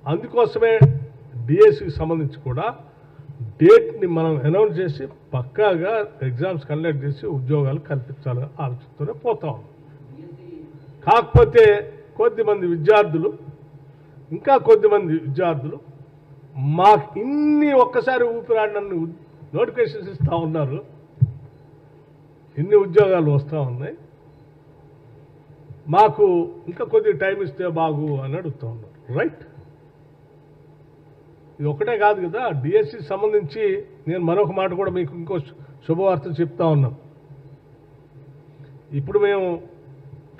అందుకోసమే డిఎస్సికి సంబంధించి కూడా డేట్ని మనం అనౌన్స్ చేసి పక్కాగా ఎగ్జామ్స్ కండక్ట్ చేసి ఉద్యోగాలు కల్పించాలని ఆలోచిస్తూనే పోతాం. కాకపోతే కొద్దిమంది విద్యార్థులు మాకు ఇన్ని ఒక్కసారి ఊపిరాడినన్ని నోటిఫికేషన్స్ ఇస్తూ ఉన్నారు, ఇన్ని ఉద్యోగాలు వస్తూ ఉన్నాయి, మాకు ఇంకా కొద్దిగా టైం ఇస్తే బాగు అని అడుగుతూ ఉన్నారు. రైట్, ఇది ఒకటే కాదు కదా. డిఎస్సికి సంబంధించి నేను మరొక మాట కూడా మీకు ఇంకో శుభవార్త చెప్తా ఉన్నాం. ఇప్పుడు మేము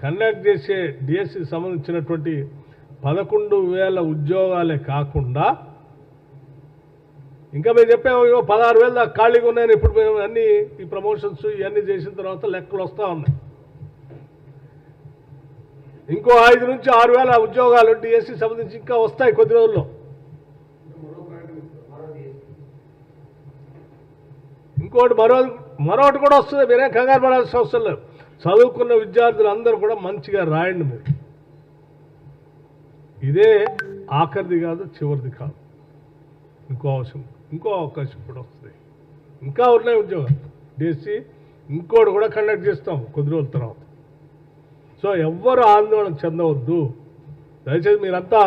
కండక్ట్ చేసే డిఎస్సికి సంబంధించినటువంటి 11,000 ఉద్యోగాలే కాకుండా ఇంకా మేము చెప్పాము 16,000 దాకా ఖాళీగా ఉన్నాయని. ఇప్పుడు మేము అన్ని ఈ ప్రమోషన్స్ ఇవన్నీ చేసిన తర్వాత లెక్కలు వస్తూ ఉన్నాయి. ఇంకో 5 నుంచి 6,000 ఉద్యోగాలు డిఎస్సికి సంబంధించి ఇంకా వస్తాయి కొద్ది రోజుల్లో. ఇంకోటి మరొకటి కూడా వస్తుంది, మీరే కంగారు పడాల్సిన అవసరం లేదు. చదువుకున్న విద్యార్థులు అందరూ కూడా మంచిగా రాయండి. మీరు ఇదే ఆఖరిది కాదు, చివరిది కాదు. ఇంకో అవకాశం కూడా వస్తుంది. ఇంకా ఉన్నాయి ఉద్యోగాలు డిఎస్సి, ఇంకోటి కూడా కండక్ట్ చేస్తాం కొద్ది రోజుల తర్వాత. సో ఎవ్వరు ఆందోళన చెందవద్దు దయచేసి. మీరంతా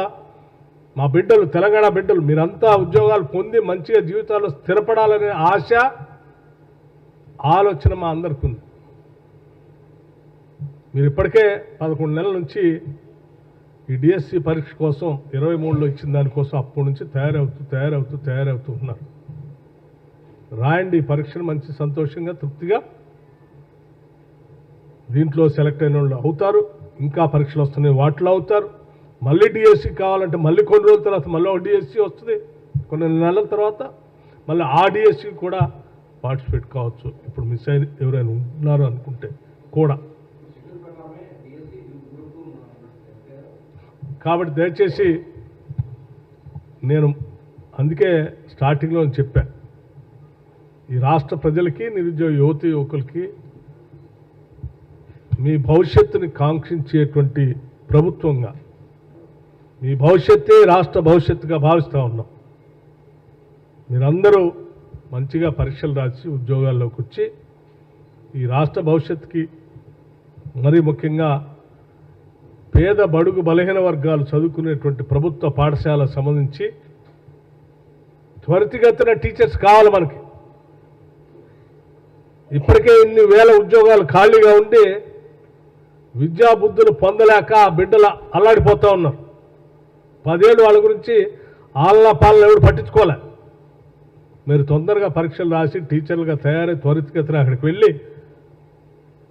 మా బిడ్డలు, తెలంగాణ బిడ్డలు, మీరంతా ఉద్యోగాలు పొంది మంచిగా జీవితాల్లో స్థిరపడాలనే ఆశ, ఆలోచన మా అందరికీ ఉంది. మీరు ఇప్పటికే 11 నెలల నుంచి ఈ డిఎస్సి పరీక్ష కోసం 23లో ఇచ్చిన దానికోసం అప్పటి నుంచి తయారవుతూ ఉన్నారు. రాయండి ఈ పరీక్షను మంచి సంతోషంగా, తృప్తిగా. దీంట్లో సెలెక్ట్ అయిన వాళ్ళు అవుతారు, ఇంకా పరీక్షలు వస్తున్నాయి వాటిలో అవుతారు. మళ్ళీ డిఎస్సి కావాలంటే మళ్ళీ కొన్ని రోజుల తర్వాత మళ్ళీ ఒక డిఎస్సి వస్తుంది, కొన్ని నెలల తర్వాత మళ్ళీ ఆ డిఎస్సి కూడా పార్టిసిపేట్ కావచ్చు. ఇప్పుడు మిస్ అయిన ఎవరైనా ఉన్నారు అనుకుంటే కూడా. కాబట్టి దయచేసి నేను అందుకే స్టార్టింగ్లో చెప్పాను, ఈ రాష్ట్ర ప్రజలకి, నిరుద్యోగ యువతి యువకులకి మీ భవిష్యత్తుని కాంక్షించేటువంటి ప్రభుత్వంగా, మీ భవిష్యత్తే రాష్ట్ర భవిష్యత్తుగా భావిస్తూ ఉన్నాం. మీరందరూ మంచిగా పరీక్షలు రాసి ఉద్యోగాల్లోకి వచ్చి ఈ రాష్ట్ర భవిష్యత్తుకి, మరీ ముఖ్యంగా పేద బడుగు బలహీన వర్గాలు చదువుకునేటువంటి ప్రభుత్వ పాఠశాలకు సంబంధించి త్వరితగతిన టీచర్స్ కావాలి మనకి. ఇప్పటికే ఇన్ని వేల ఉద్యోగాలు ఖాళీగా ఉండి విద్యాబుద్ధులు పొందలేక బిడ్డలు అల్లాడిపోతూ ఉన్నారు. 10 ఏళ్ళు వాళ్ళ గురించి ఆలనా పాలన ఎవరు పట్టించుకోలే. మీరు తొందరగా పరీక్షలు రాసి టీచర్లుగా తయారై త్వరితగతిన అక్కడికి వెళ్ళి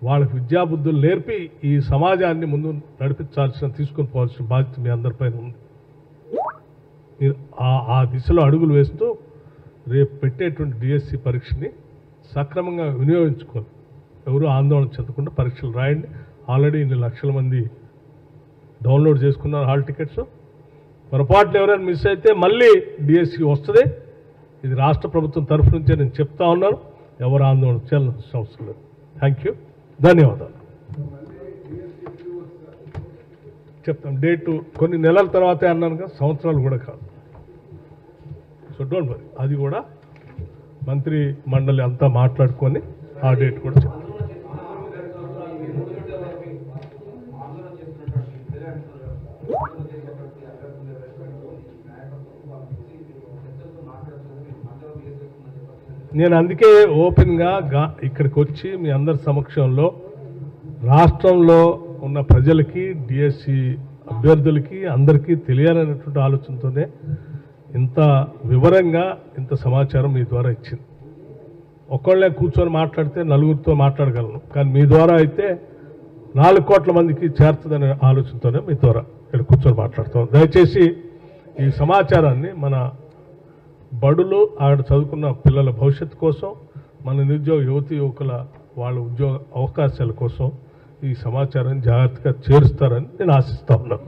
వాళ్ళకి విద్యాబుద్ధులు నేర్పి ఈ సమాజాన్ని ముందు తీసుకొని పోవాల్సిన బాధ్యత మీ అందరిపైన ఉంది. మీరు ఆ దిశలో అడుగులు వేస్తూ రేపు పెట్టేటువంటి డిఎస్సి పరీక్షని సక్రమంగా వినియోగించుకొని ఎవరు ఆందోళన చెందకుండా పరీక్షలు రాయండి. ఆల్రెడీ ఇన్ని లక్షల మంది డౌన్లోడ్ చేసుకున్నారు హాల్ టికెట్స్. పొరపాటున ఎవరైనా మిస్ అయితే మళ్ళీ డిఎస్సి వస్తుంది. ఇది రాష్ట్ర ప్రభుత్వం తరఫు నుంచే నేను చెప్తా ఉన్నాను, ఎవరు ఆందోళన చేయాల్సిన అవసరం లేదు. థ్యాంక్ యూ, ధన్యవాదాలు. చెప్తాం డేటు కొన్ని నెలల తర్వాతే అన్నాను కదా, సంవత్సరాలు కూడా కాదు. సో డోంట్ వరీ, అది కూడా మంత్రి మండలి అంతా మాట్లాడుకొని ఆ డేట్ కూడా చెప్తాం. నేను అందుకే ఓపెన్గా ఇక్కడికి వచ్చి మీ అందరి సమక్షంలో రాష్ట్రంలో ఉన్న ప్రజలకి, డిఎస్సి అభ్యర్థులకి అందరికీ తెలియాలనేటువంటి ఆలోచనతోనే ఇంత వివరంగా ఇంత సమాచారం మీ ద్వారా ఇచ్చింది. ఒక్కళ్ళే కూర్చొని మాట్లాడితే నలుగురితో మాట్లాడగలను, కానీ మీ ద్వారా అయితే 4 కోట్ల మందికి చేరుతుందనే ఆలోచనతోనే మీ ద్వారా ఇక్కడ కూర్చొని మాట్లాడుతాం. దయచేసి ఈ సమాచారాన్ని మన బడులు, ఆడ చదువుకున్న పిల్లల భవిష్యత్తు కోసం, మన నిరుద్యోగ యువతి యువకుల వాళ్ళ ఉద్యోగ అవకాశాల కోసం ఈ సమాచారాన్ని జాగ్రత్తగా చేరుస్తారని నేను ఆశిస్తా ఉన్నాను.